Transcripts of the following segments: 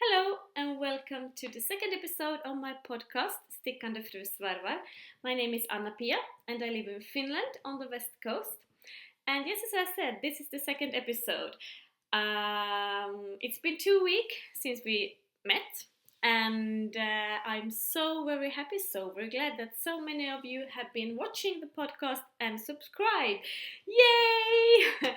Hello and welcome to the second episode of my podcast Stickande through Svarvar. My name is Anna-Pia and I live in Finland on the west coast. And yes, as I said, this is the second episode. It's been 2 weeks since we met and I'm so very happy, so very glad that so many of you have been watching the podcast and subscribe. Yay!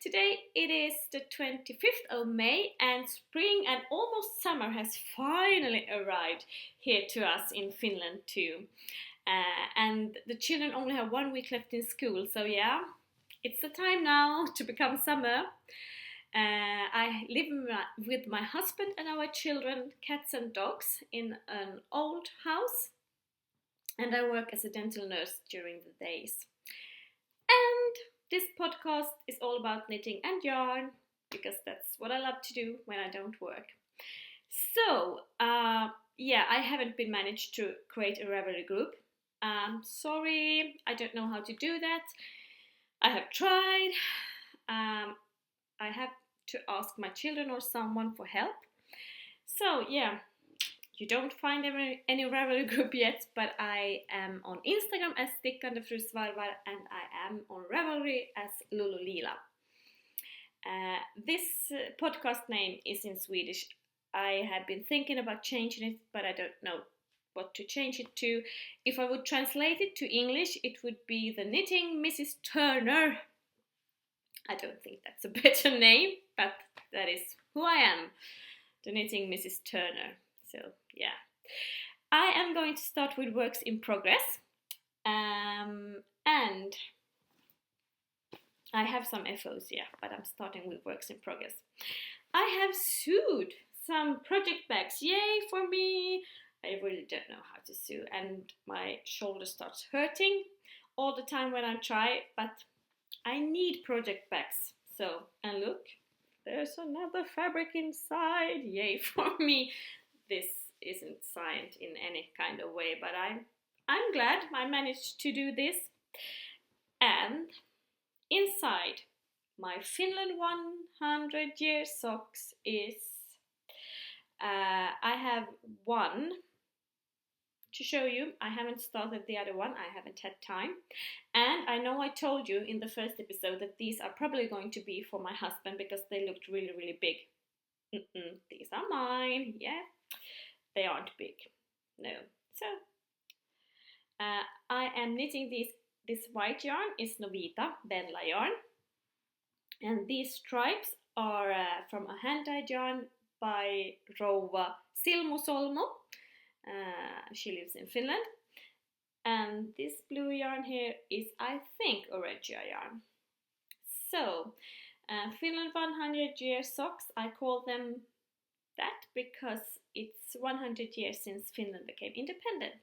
Today it is the 25th of May and spring and almost summer has finally arrived here to us in Finland too. And the children only have 1 week left in school, so yeah, it's the time now to become summer. I live with my husband and our children, cats and dogs, in an old house, and I work as a dental nurse during the days. And this podcast is all about knitting and yarn, because that's what I love to do when I don't work. So, I haven't been managed to create a Ravelry group. Sorry, I don't know how to do that. I have tried. I have to ask my children or someone for help. So, yeah. You don't find any Ravelry group yet, but I am on Instagram as Stickande Svarvar and I am on Ravelry as lolloleelah. This podcast name is in Swedish. I have been thinking about changing it, but I don't know what to change it to. If I would translate it to English, it would be the Knitting Mrs. Turner. I don't think that's a better name, but that is who I am, the Knitting Mrs. Turner. So, yeah. I am going to start with works in progress. And I have some FOs, yeah, but I'm starting with works in progress. I have sewed some project bags. Yay for me! I really don't know how to sew, and my shoulder starts hurting all the time when I try, but I need project bags. So, and look, there's another fabric inside. Yay for me! This isn't signed in any kind of way, but I'm glad I managed to do this. And inside my Finland 100-year socks is I have one to show you. I haven't started the other one, I haven't had time. And I know I told you in the first episode that these are probably going to be for my husband because they looked really, really big. These are mine, yeah. They aren't big, no. So, I am knitting this white yarn is novita, venla yarn. And these stripes are from a hand-dyed yarn by Rouva Silmusolmo. She lives in Finland. And this blue yarn here is, I think, a regia yarn. So, Finland 100-year socks, I call them that because it's 100 years since Finland became independent.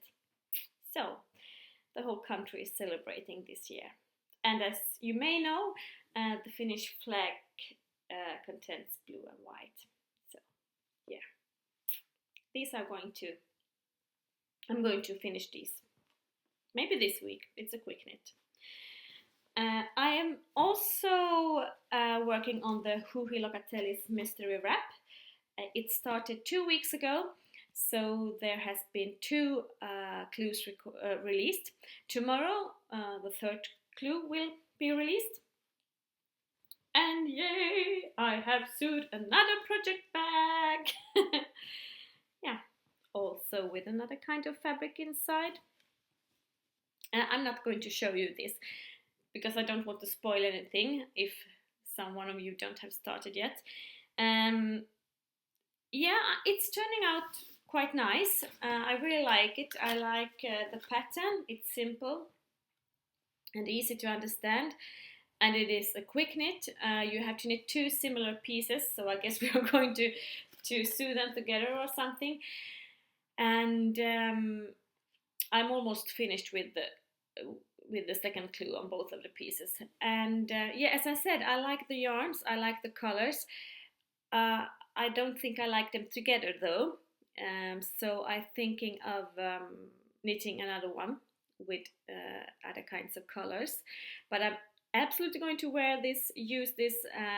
So, the whole country is celebrating this year. And as you may know, the Finnish flag contains blue and white. So, yeah. I'm going to finish these. Maybe this week. It's a quick knit. I am also working on the Huhi Locatelli's mystery wrap. It started 2 weeks ago, so there has been 2 clues released. Tomorrow, the 3rd clue will be released. And yay, I have sewed another project bag! Yeah, also with another kind of fabric inside. I'm not going to show you this, because I don't want to spoil anything if one of you don't have started yet. It's turning out quite nice. I really like it. I like the pattern. It's simple and easy to understand. And it is a quick knit. You have to knit 2 similar pieces. So I guess we are going to sew them together or something. And I'm almost finished with the second clue on both of the pieces. And as I said, I like the yarns. I like the colors. I don't think I like them together though, so I'm thinking of knitting another one with other kinds of colors, but absolutely going to wear this, use this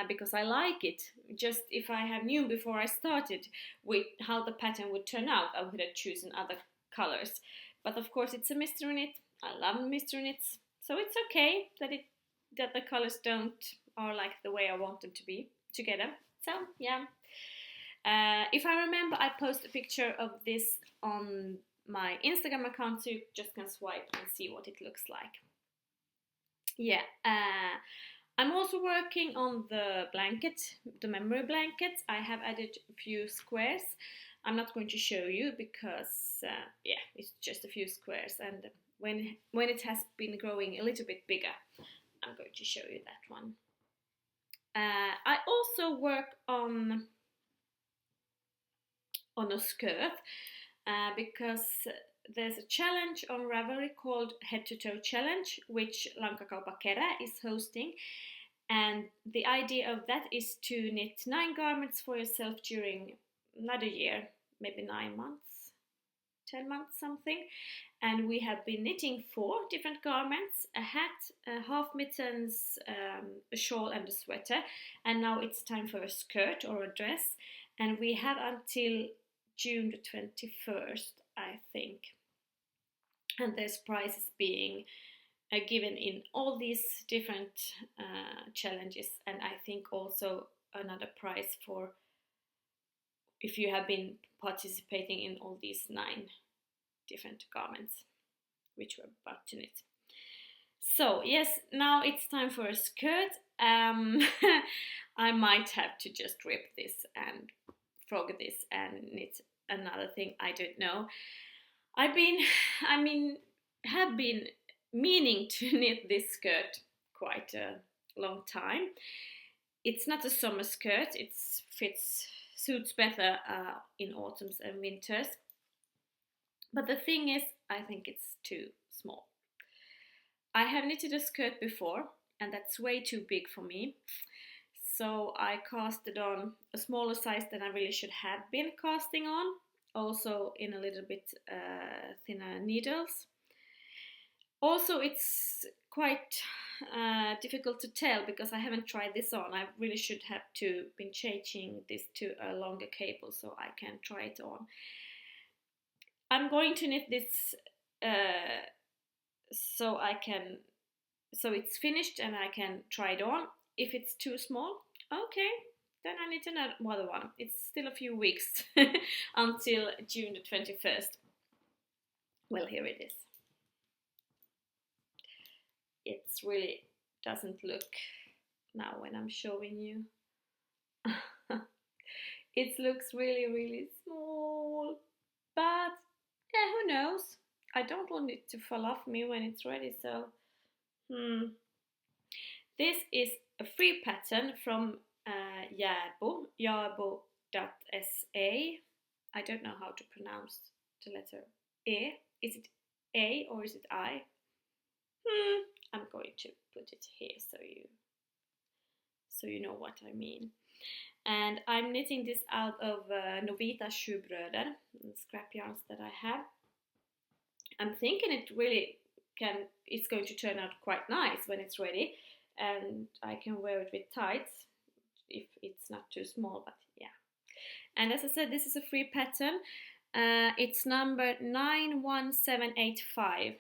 because I like it. Just if I have known before I started with how the pattern would turn out, I would have chosen other colors. But of course it's a mystery knit. I love mystery knits, so it's okay that the colors are like the way I want them to be together. So yeah. If I remember, I post a picture of this on my Instagram account, so you just can swipe and see what it looks like. Yeah, I'm also working on the blanket, the memory blanket. I have added a few squares. I'm not going to show you because, yeah, it's just a few squares, and when it has been growing a little bit bigger, I'm going to show you that one. I also work on a skirt because there's a challenge on Ravelry called Head to Toe Challenge, which Lankakauppa Kerä is hosting. And the idea of that is to knit 9 garments for yourself during another year, maybe 9 months, 10 months, something. And we have been knitting 4 different garments: a hat, a half mittens, a shawl and a sweater. And now it's time for a skirt or a dress. And we have until June the 21st, I think. And there's prizes being given in all these different challenges, and I think also another prize for if you have been participating in all these 9 different garments which we're about to knit. So yes, now it's time for a skirt. I might have to just rip this and frog this and knit another thing, I don't know. Have been meaning to knit this skirt quite a long time. It's not a summer skirt, it suits better in autumns and winters. But the thing is, I think it's too small. I have knitted a skirt before, and that's way too big for me. So I casted on a smaller size than I really should have been casting on, also in a little bit thinner needles. Also, it's quite difficult to tell because I haven't tried this on. I really should have been changing this to a longer cable so I can try it on. I'm going to knit this so it's finished and I can try it on. If it's too small, okay, then I need another one. It's still a few weeks until June the 21st. Well, here it is. It really doesn't look now when I'm showing you. It looks really, really small, but yeah, who knows? I don't want it to fall off me when it's ready, so This is a free pattern from jarbo.se. I don't know how to pronounce the letter E. Is it A or is it I? I'm going to put it here so you know what I mean. And I'm knitting this out of novita sjubröder, scrap yarns that I have. I'm thinking it's going to turn out quite nice when it's ready, and I can wear it with tights if it's not too small, but yeah. And as I said, this is a free pattern. It's number 91785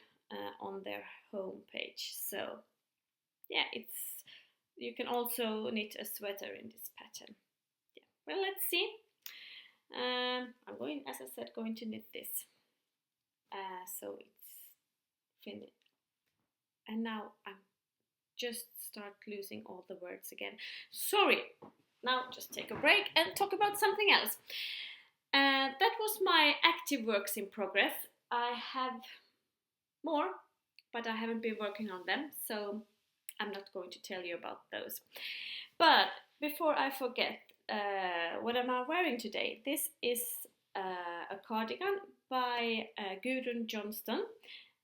on their homepage. So yeah, you can also knit a sweater in this pattern. Yeah. Well, let's see. I'm going, as I said, going to knit this. So it's finished. And now I'm just start losing all the words again. Sorry. Now just take a break and talk about something else. That was my active works in progress. I have more, but I haven't been working on them, so I'm not going to tell you about those. But before I forget, what am I wearing today? This is a cardigan by Gudrun Johnston.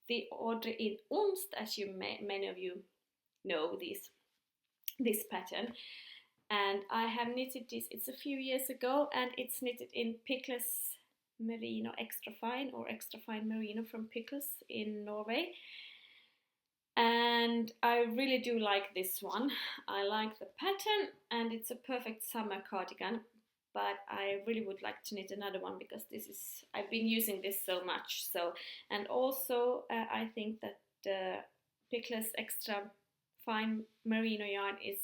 The order in Omst, as many of you know this pattern. And I have knitted this, it's a few years ago, and it's knitted in Pickless Merino Extra Fine or Extra Fine Merino from Pickless in Norway. And I really do like this one. I like the pattern and it's a perfect summer cardigan, but I really would like to knit another one because I've been using this so much. So, and also I think that the Pickless Extra Fine Merino yarn is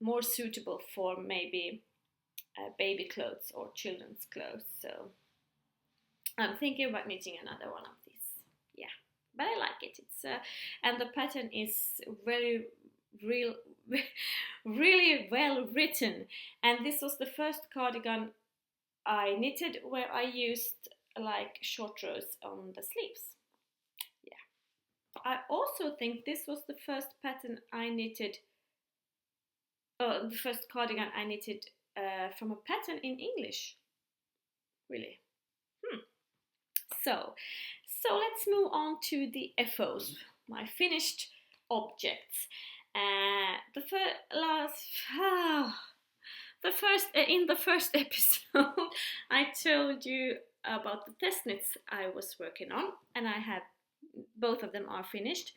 more suitable for maybe baby clothes or children's clothes. So I'm thinking about knitting another one of these. Yeah, but I like it. It's and the pattern is really well written. And this was the first cardigan I knitted where I used like short rows on the sleeves. Yeah, I also think this was the first pattern I knitted. The first cardigan I knitted from a pattern in English. Really. So let's move on to the FOs, my finished objects. In the first episode, I told you about the test knits I was working on, and I have both of them are finished.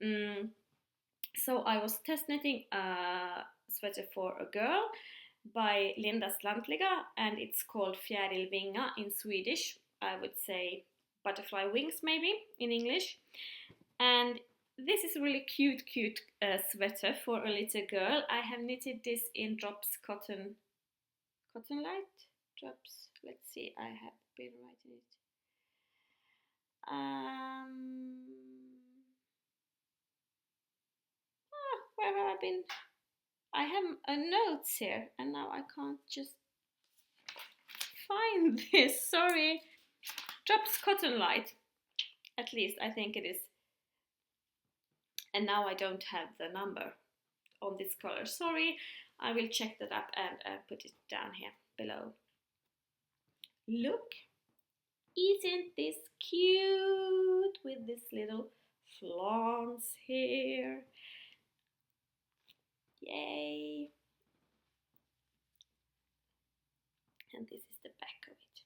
So I was test knitting a sweater for a girl by Linda Slantliga, and it's called Fjärilvinga in Swedish. I would say butterfly wings maybe in English. And this is a really cute sweater for a little girl. I have knitted this in Drops Cotton Light? Drops, let's see, I have been writing it. Where have I been? I have a notes here and now I can't just find this, sorry. Drops Cotton Light, at least I think it is. And now I don't have the number on this color, sorry. I will check that up and put it down here below. Look, isn't this cute with this little flans here? Yay! And this is the back of it.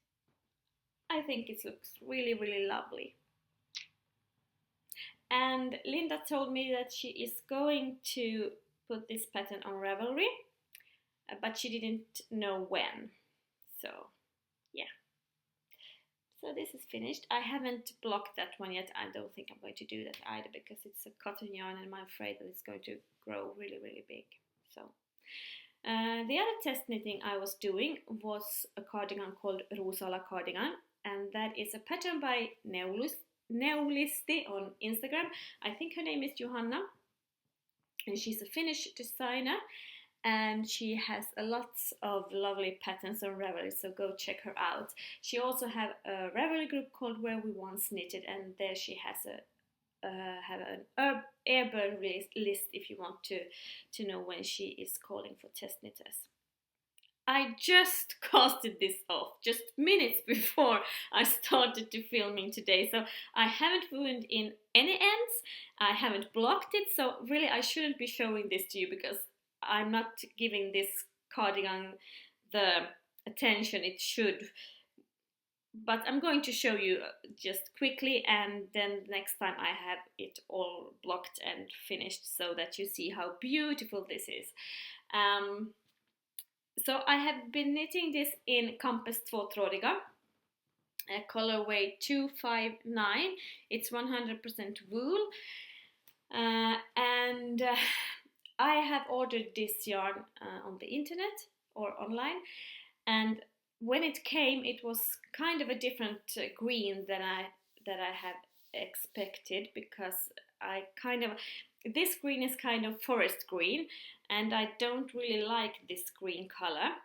I think it looks really lovely. And Linda told me that she is going to put this pattern on Ravelry, but she didn't know when. So yeah. So this is finished. I haven't blocked that one yet. I don't think I'm going to do that either because it's a cotton yarn and I'm afraid that it's going to grow really big. So the other test knitting I was doing was a cardigan called Rosala cardigan, and that is a pattern by Neolisti on Instagram. I think her name is Johanna, and she's a Finnish designer, and she has a lot of lovely patterns on Ravelry, so go check her out. She also have a Ravelry group called Where We Once Knitted, and there she has an airbird list if you want to know when she is calling for test knitters. I just casted this off just minutes before I started to filming today, so I haven't wound in any ends, I haven't blocked it, so really I shouldn't be showing this to you because I'm not giving this cardigan the attention it should. But I'm going to show you just quickly, and then next time I have it all blocked and finished so that you see how beautiful this is. So I have been knitting this in Kampes tvåtrådiga, colorway 259. It's 100% wool, and I have ordered this yarn on the internet or online, and when it came it was kind of a different green than I had expected, because this green is kind of forest green and I don't really like this green color.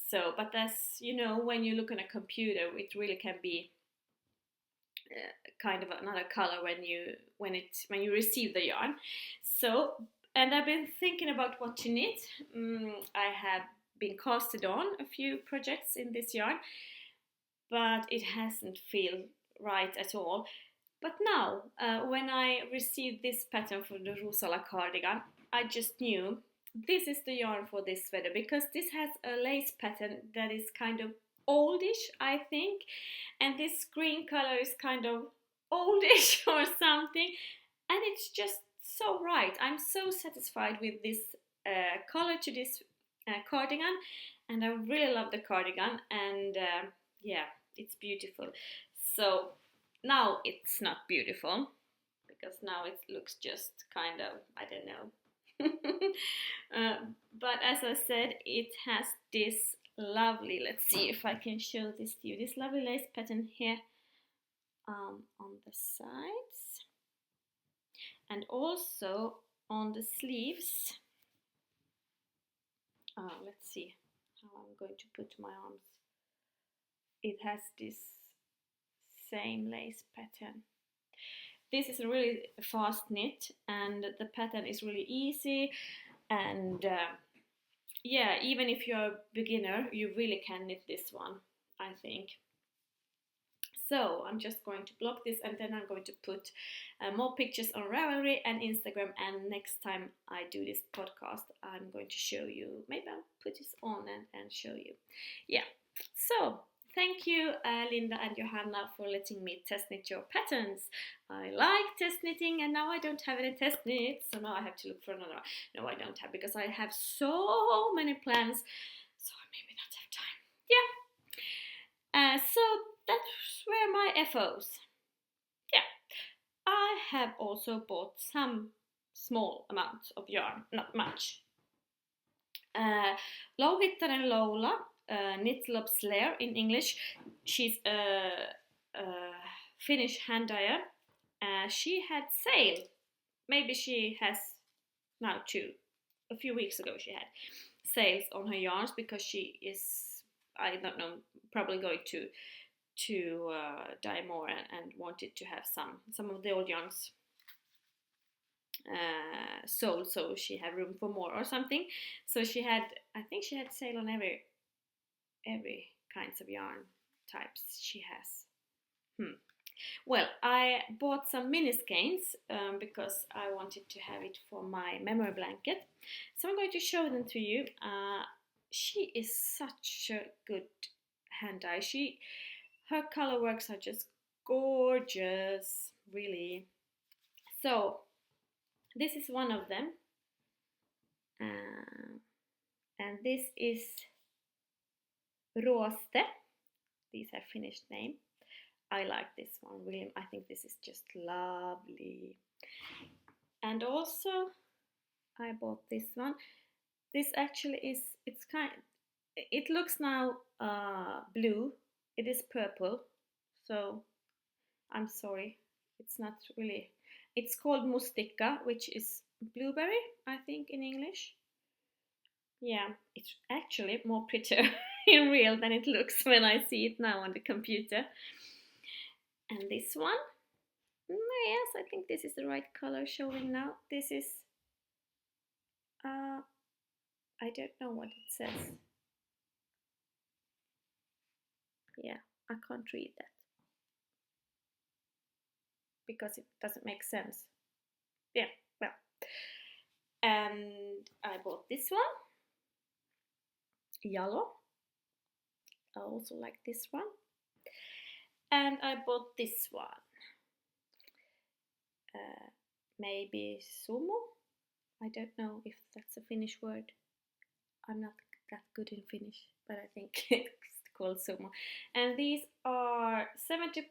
So, but as you know, when you look on a computer it really can be kind of another color when you receive the yarn. So, and I've been thinking about what to knit. I have been casted on a few projects in this yarn, but it hasn't feel right at all. But now, when I received this pattern for the Rosala cardigan, I just knew this is the yarn for this sweater, because this has a lace pattern that is kind of oldish, I think, and this green color is kind of oldish or something, and it's just so right. I'm so satisfied with this color to this cardigan, and I really love the cardigan, and yeah, it's beautiful. So now it's not beautiful because now it looks just kind of, I don't know. But as I said, it has this lovely, let's see if I can show this to you, this lovely lace pattern here on the sides, and also on the sleeves. Let's see how I'm going to put my arms. It has this same lace pattern. This is a really fast knit, and the pattern is really easy, and yeah, even if you're a beginner, you really can knit this one, I think. So I'm just going to block this, and then I'm going to put more pictures on Ravelry and Instagram, and next time I do this podcast I'm going to show you, maybe I'll put this on and show you. Yeah, so thank you Linda and Johanna for letting me test knit your patterns. I like test knitting, and now I don't have any test knits, so now I have to look for another one. No, I don't have, because I have so many plans, so I maybe not have time. Yeah, so that's where my FOs. Yeah, I have also bought some small amounts of yarn, not much. Louhittaren Lola, Knitlob Slayer in English. She's a Finnish hand dyer. She had sale. Maybe she has now too. A few weeks ago she had sales on her yarns, because she is, I don't know, probably going to dye more and wanted to have some of the old yarns sold, so she had room for more or something. So she had, I think she had sale on every kinds of yarn types she has. Well, I bought some mini skeins because I wanted to have it for my memory blanket, so I'm going to show them to you. She is such a good hand dye. Her color works are just gorgeous, really. So this is one of them, and this is Roste. These are finished name. I like this one, really. I think this is just lovely. And also I bought this one. This actually is, it looks now blue. It is purple, so I'm sorry, it's not really. It's called mustika, which is blueberry, I think, in English. Yeah, it's actually more prettier in real than it looks when I see it now on the computer. And this one, yes, I think this is the right color showing now. This is, I don't know what it says. Yeah, I can't read that because it doesn't make sense. Yeah, well, and I bought this one, yellow. I also like this one, and I bought this one, maybe sumo. I don't know if that's a Finnish word. I'm not that good in Finnish, but I think it's called sumo. And these are 75%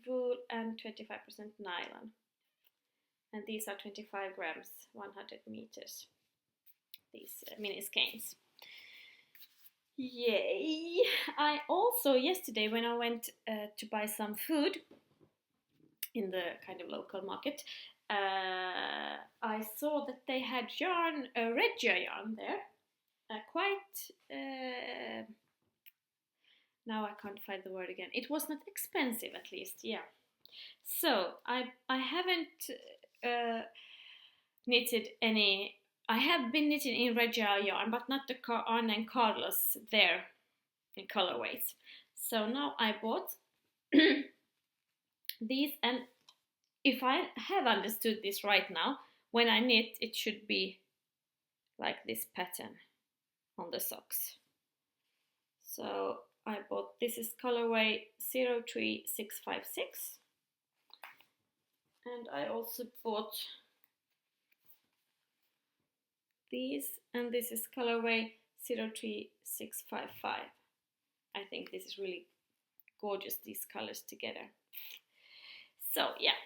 wool and 25% nylon. And these are 25 grams, 100 meters. These mini skeins. Yay! I also, yesterday when I went to buy some food in the kind of local market, I saw that they had yarn, regia yarn there. Now I can't find the word again. It was not expensive, at least, yeah. So I haven't knitted any. I have been knitting in regia yarn, but not the Arne and Carlos there in colorways. So now I bought these, and if I have understood this right now, when I knit it should be like this pattern on the socks. So I bought, this is colorway 03656, And I also bought these, and this is colorway 03655. I think this is really gorgeous, these colors together. So yeah,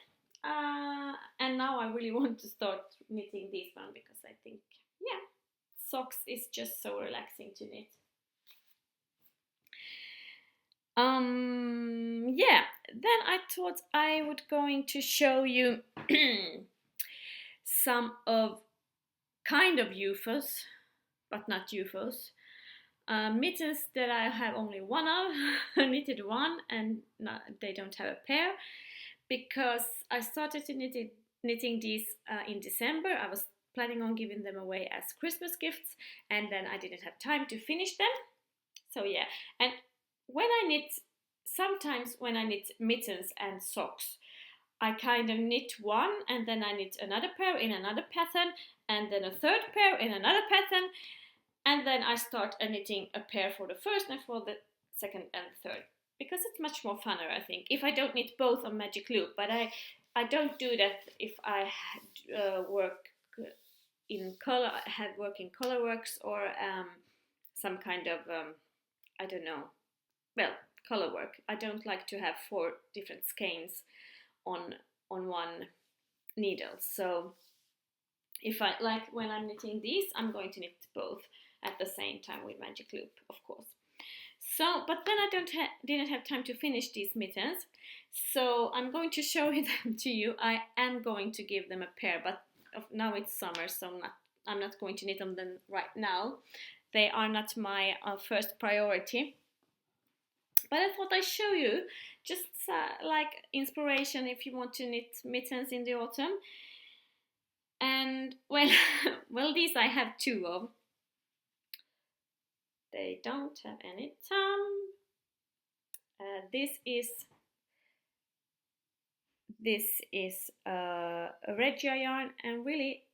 and now I really want to start knitting this one because I think, yeah, socks is just so relaxing to knit. Yeah, then I thought I would going to show you some of kind of UFOs, but not UFOs. Mittens that I have only one of, knitted one, and they don't have a pair, because I started to knitting these in December. I was planning on giving them away as Christmas gifts, and then I didn't have time to finish them. So yeah, and when I knit, sometimes when I knit mittens and socks, I kind of knit one and then I knit another pair in another pattern and then a third pair in another pattern, and then I start knitting a pair for the first and for the second and third, because it's much more funner, I think, if I don't knit both on magic loop. But I don't do that if I work in color, have work in colorworks or some kind of I don't know, well, color work. I don't like to have 4 different skeins on one needle. So if I like, when I'm knitting these, I'm going to knit both at the same time with magic loop, of course. So, but then I didn't have time to finish these mittens, so I'm going to show them to you. I am going to give them a pair, but now it's summer, so I'm not going to knit them right now. They are not my first priority. But I thought I'd show you, just like inspiration if you want to knit mittens in the autumn. And well, well, these I have 2 of. They don't have any thumb. This is a regia yarn, and really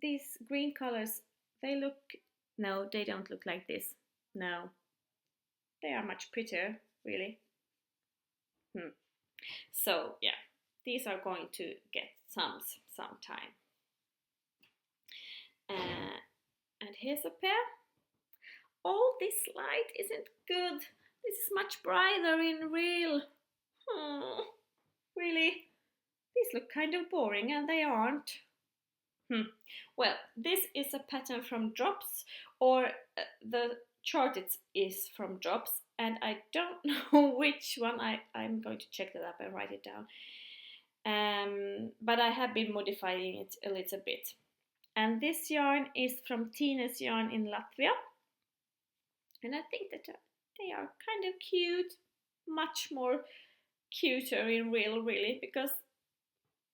these green colors, they look, no, they don't look like this. No, they are much prettier, really. So yeah, these are going to get thumbs sometime. And here's a pair. Oh, this light isn't good. This is much brighter in real. Really? These look kind of boring, and they aren't. Well, this is a pattern from Drops, or the chart is from Drops, and I don't know which one. I'm going to check that up and write it down. But I have been modifying it a little bit. And this yarn is from Tines Yarn in Latvia. And I think that they are kind of cute, much more cuter in real, really, because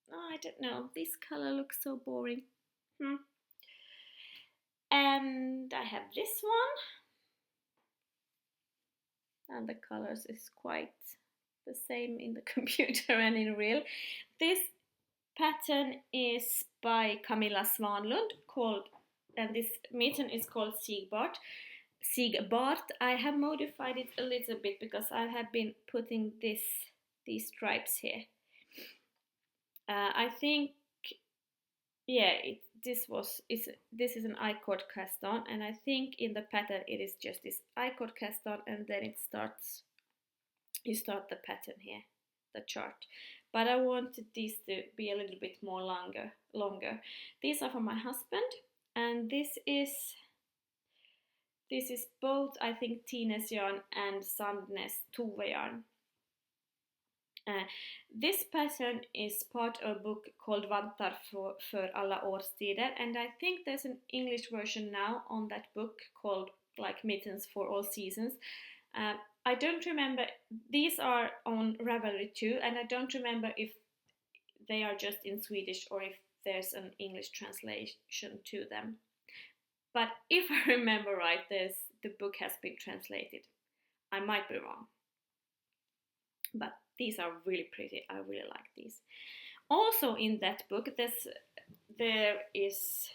I don't know, this color looks so boring. And I have this one, and the colors is quite the same in the computer and in real. This pattern is by Camilla Svanlund, and this mitten is called Sigbart. I have modified it a little bit because I have been putting these stripes here. I think, yeah, this is an I-cord cast on, and I think in the pattern it is just this I-cord cast on, and then you start the pattern here, the chart. But I wanted these to be a little bit more longer. These are for my husband, and this is both, I think, Tines yarn and sandnes Tove yarn. This pattern is part of a book called Vantar för alla årstider, and I think there's an English version now on that book called like Mittens for All Seasons. I don't remember, these are on Ravelry too, and I don't remember if they are just in Swedish or if there's an English translation to them. But if I remember right, the book has been translated. I might be wrong. But these are really pretty. I really like these. Also in that book, there is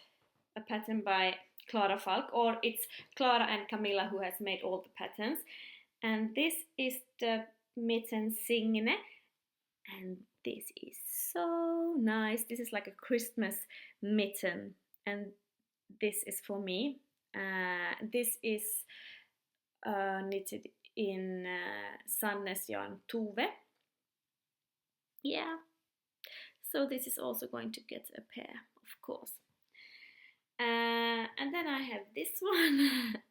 a pattern by Clara Falk, or it's Clara and Camilla who has made all the patterns. And this is the mitten Signe, And this is so nice. This is like a Christmas mitten, and this is for me. This is knitted in sandnes yarn Tove. Yeah, so this is also going to get a pair, of course. And then I have this one.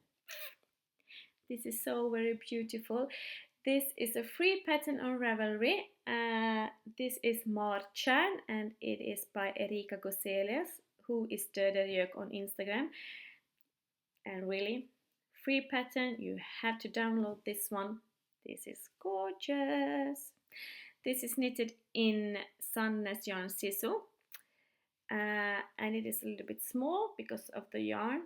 This is so very beautiful. This is a free pattern on Ravelry. This is Martjärn, and it is by Erika Goselius, who is Döderjök on Instagram. And really, free pattern, you have to download this one. This is gorgeous. This is knitted in sandnes yarn sisu, and it is a little bit small because of the yarn.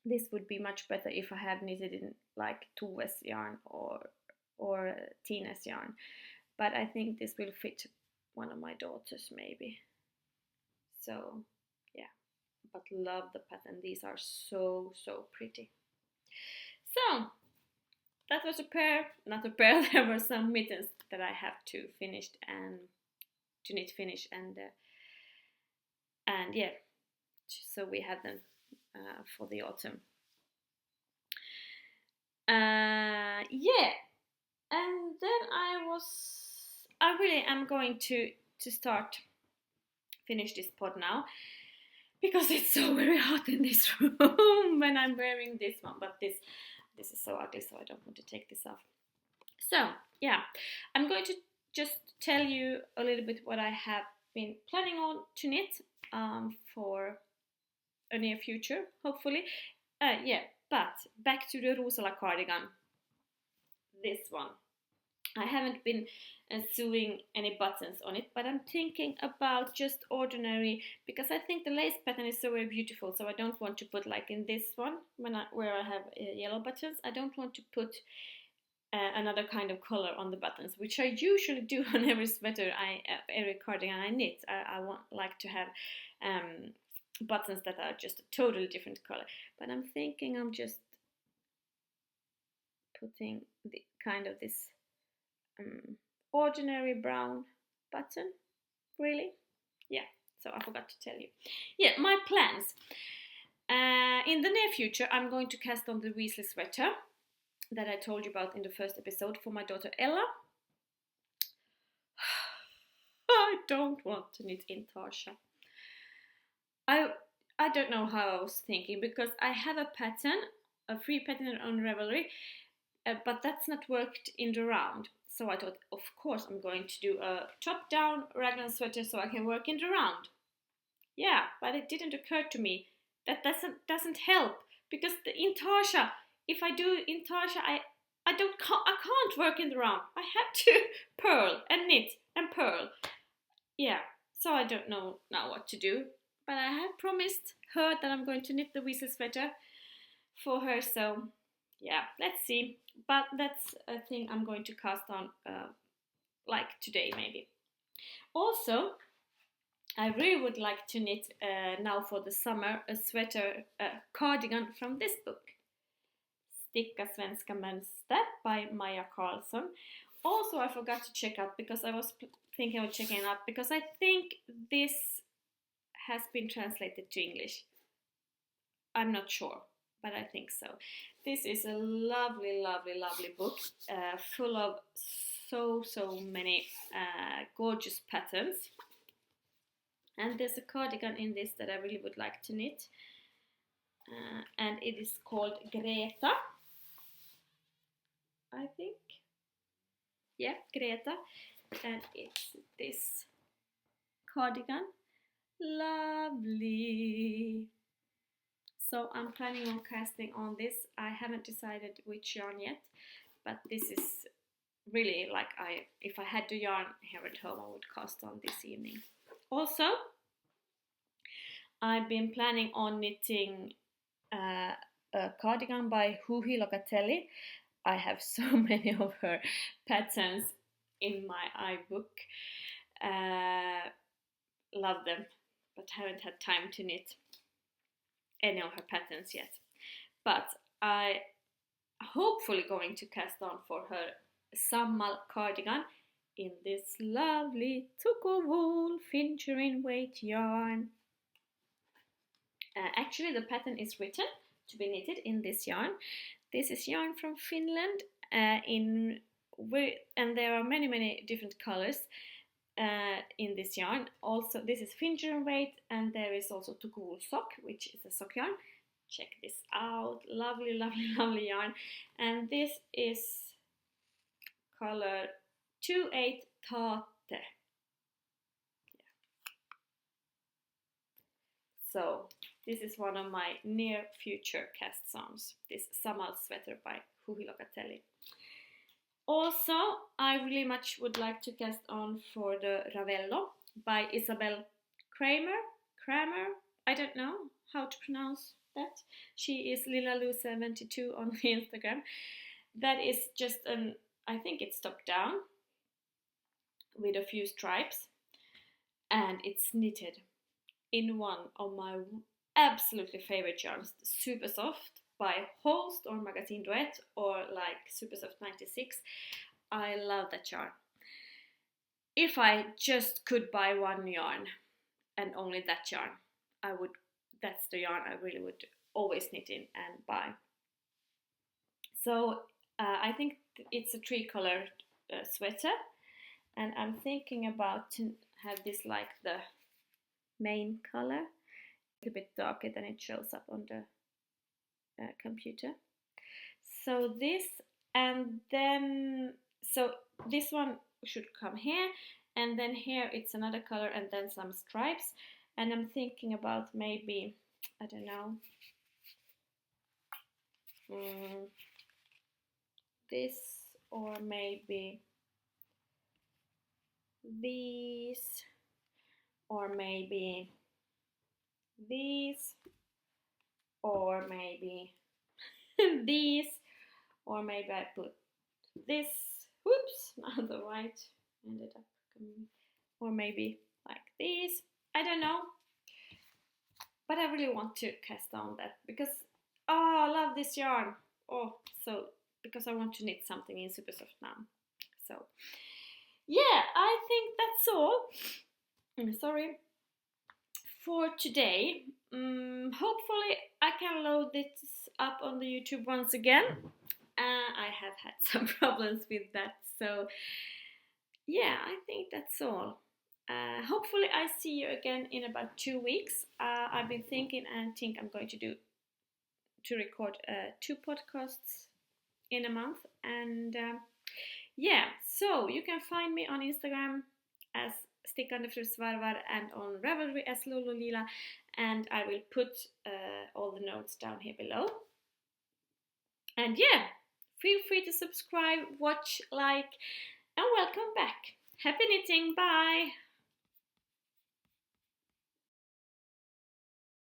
This would be much better if I had knitted in like Tove's yarn or Tina's yarn, but I think this will fit one of my daughters maybe. So yeah, but love the pattern. These are so pretty. So that was a pair, not a pair. There were some mittens that I have to finish and to knit finish, and yeah, so we had them for the autumn. Yeah, and then I really am going to start finish this pod now, because it's so very hot in this room when I'm wearing this one, but this is so ugly, so I don't want to take this off. So yeah, I'm going to just tell you a little bit what I have been planning on to knit for a near future, hopefully. Yeah, but back to the Rosala cardigan. This one. I haven't been sewing any buttons on it, but I'm thinking about just ordinary, because I think the lace pattern is so very beautiful, so I don't want to put like in this one, where I have yellow buttons, I don't want to put another kind of color on the buttons, which I usually do on every sweater, every cardigan I knit. I like to have buttons that are just a totally different color, but I'm thinking I'm just putting the kind of this ordinary brown button, really. Yeah, so I forgot to tell you. Yeah, my plans. In the near future, I'm going to cast on the Weasley sweater that I told you about in the first episode for my daughter Ella. I don't want to knit in Tasha. I don't know how I was thinking, because I have a pattern, a free pattern on Ravelry, but that's not worked in the round. So I thought, of course, I'm going to do a top-down raglan sweater so I can work in the round. Yeah, but it didn't occur to me that doesn't help, because in Tasha, if I do in Tasha, I can't work in the round. I have to purl and knit and purl. Yeah, so I don't know now what to do, but I have promised her that I'm going to knit the Weasley sweater for her, so yeah, let's see. But that's a thing I'm going to cast on like today maybe. Also, I really would like to knit now for the summer a sweater, cardigan from this book, Sticka svenska mönster by Maja Karlsson. Also, I forgot to check out, because I was thinking of checking out, because I think this has been translated to English. I'm not sure, but I think so. This is a lovely book, full of so many gorgeous patterns. And there's a cardigan in this that I really would like to knit, and it is called Greta, I think. Yeah, Greta, and it's this cardigan. Lovely. So I'm planning on casting on this. I haven't decided which yarn yet, but this is really like, if I had the yarn here at home, I would cast on this evening. Also, I've been planning on knitting a cardigan by Huhi Locatelli. I have so many of her patterns in my iBook. Love them, but haven't had time to knit any of her patterns yet. But I hopefully going to cast on for her Sammal cardigan in this lovely Tuko wool finchering weight yarn. Actually, the pattern is written to be knitted in this yarn. This is yarn from Finland, and there are many different colors in this yarn. Also, this is finchering weight, and there is also Tuko wool sock, which is a sock yarn. Check this out, lovely yarn. And this is color 28 Tate. So this is one of my near future casts ons, this Samal sweater by Huhilokateli. Also, I really much would like to cast on for the Ravello by Isabel Kramer, I don't know how to pronounce that. She is lilaloo72 on Instagram. That is just I think it's top down with a few stripes, and it's knitted in one of my absolutely favorite yarns, Super Soft by Holst or Magazine Duet, or like Super Soft 96. I love that yarn. If I just could buy one yarn and only that yarn, that's the yarn I really would always knit in and buy. So I think it's a 3-color sweater, and I'm thinking about to have this like the main color, a bit darker than it shows up on the computer. So this, and then this one should come here, and then here it's another color, and then some stripes. And I'm thinking about maybe, I don't know, this, or maybe these, or maybe these, or maybe these, or maybe I put this, whoops, not the right, ended up coming, or maybe like these, I don't know, but I really want to cast on that because, oh, I love this yarn, because I want to knit something in Super Soft now. So yeah, I think that's all. Sorry for today. Hopefully I can load this up on the YouTube once again. I have had some problems with that, so yeah, I think that's all. Hopefully I see you again in about 2 weeks. I've been thinking and think I'm going to record 2 podcasts in a month, and yeah, so you can find me on Instagram as Stickande Svarvar and on Ravelry as lolloleelah, and I will put all the notes down here below. And yeah, feel free to subscribe, watch, like, and welcome back. Happy knitting, bye!